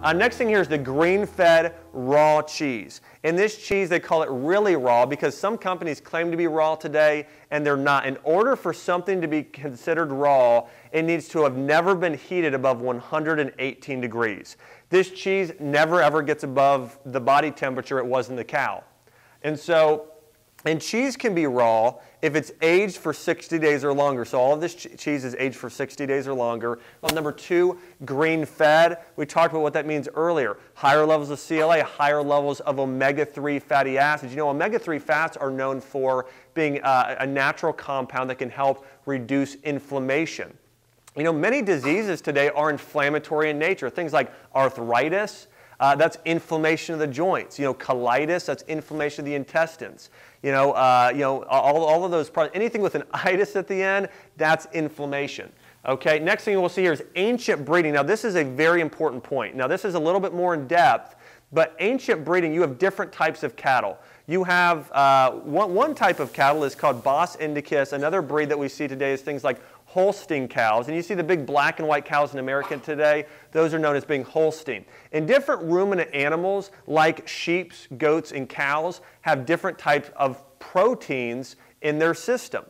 Next thing here is the grain-fed raw cheese. And this cheese, they call it really raw because some companies claim to be raw today and they're not. In order for something to be considered raw, it needs to have never been heated above 118 degrees. This cheese never ever gets above the body temperature it was in the cow. And cheese can be raw if it's aged for 60 days or longer. So all of this cheese is aged for 60 days or longer. Well, number two, grain-fed. We talked about what that means earlier. Higher levels of CLA, higher levels of omega-3 fatty acids. You know, omega-3 fats are known for being a natural compound that can help reduce inflammation. You know, many diseases today are inflammatory in nature. Things like arthritis, that's inflammation of the joints. You know, colitis, that's inflammation of the intestines. All of those problems. Anything with an itis at the end, that's inflammation. Okay, next thing we'll see here is ancient breeding. Now, this is a very important point. Now, this is a little bit more in depth, but ancient breeding, you have different types of cattle. You have one type of cattle is called Bos indicus. Another breed that we see today is things like Holstein cows. And you see the big black and white cows in America today, those are known as being Holstein. And different ruminant animals like sheep, goats, and cows have different types of proteins in their system.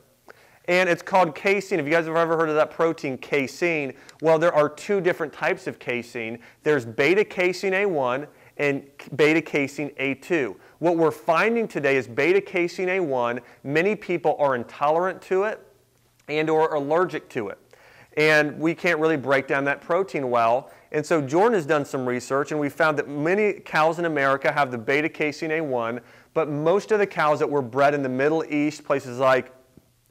And it's called casein. If you guys have ever heard of that protein, casein, well, there are two different types of casein. There's beta-casein A1 and beta-casein A2. What we're finding today is beta-casein A1, many people are intolerant to it and or allergic to it. And we can't really break down that protein well. And so Jordan has done some research, and we found that many cows in America have the beta-casein A1, but most of the cows that were bred in the Middle East, places like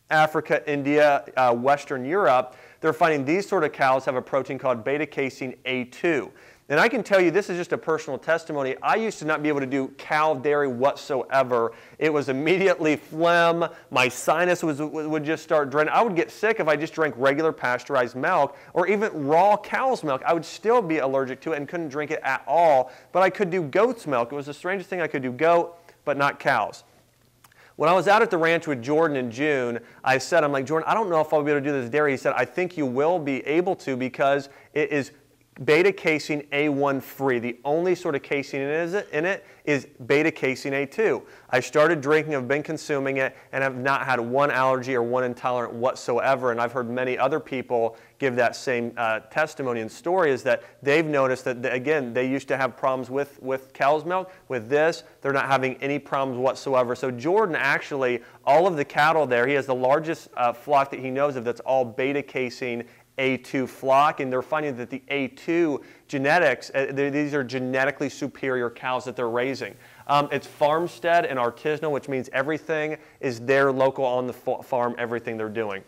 Africa, India, Western Europe, they're finding these sort of cows have a protein called beta-casein A2. And I can tell you, this is just a personal testimony. I used to not be able to do cow dairy whatsoever. It was immediately phlegm. My sinus would just start draining. I would get sick if I just drank regular pasteurized milk or even raw cow's milk. I would still be allergic to it and couldn't drink it at all. But I could do goat's milk. It was the strangest thing. I could do goat, but not cows. When I was out at the ranch with Jordan in June, I'm like, Jordan, I don't know if I'll be able to do this dairy. He said, I think you will be able to because it is beta-casein A1 free. The only sort of casein in it is beta-casein A2. I started drinking, I've been consuming it, and have not had one allergy or one intolerant whatsoever. And I've heard many other people give that same testimony and story, is that they've noticed that, again, they used to have problems with cow's milk. With this, they're not having any problems whatsoever. So Jordan actually, all of the cattle there, he has the largest flock that he knows of that's all beta-casein A2 flock, and they're finding that the A2 genetics, these are genetically superior cows that they're raising. It's farmstead and artisanal, which means everything is there local on the farm, everything they're doing.